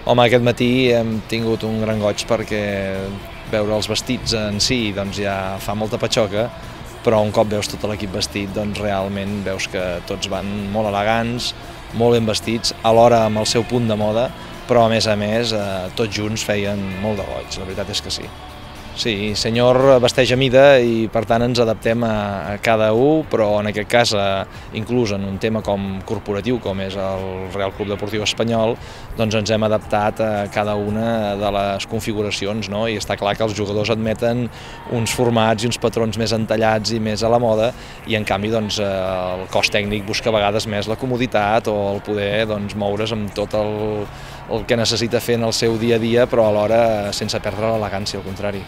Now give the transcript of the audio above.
Home, aquest matí hem tingut un gran goig perquè veure els vestits en si doncs ja fa molta patxoca, però un cop veus tot l'equip vestit doncs realment veus que tots van molt elegants, molt ben vestits, alhora amb el seu punt de moda, però a més tots junts feien molt de goig, la veritat és que sí. Sí, senyor vesteix a mida i per tant ens adaptem a cada un, però en aquest cas, inclús en un tema com corporatiu, com és el Real Club Deportiu Espanyol, doncs ens hem adaptat a cada una de les configuracions, no? I està clar que els jugadors admeten uns formats i uns patrons més entallats i més a la moda, i en canvi doncs, el cos tècnic busca a vegades més la comoditat o el poder doncs, moure's amb tot el que necessita fer en el seu dia a dia, però alhora sense perdre l'elegància, al contrari.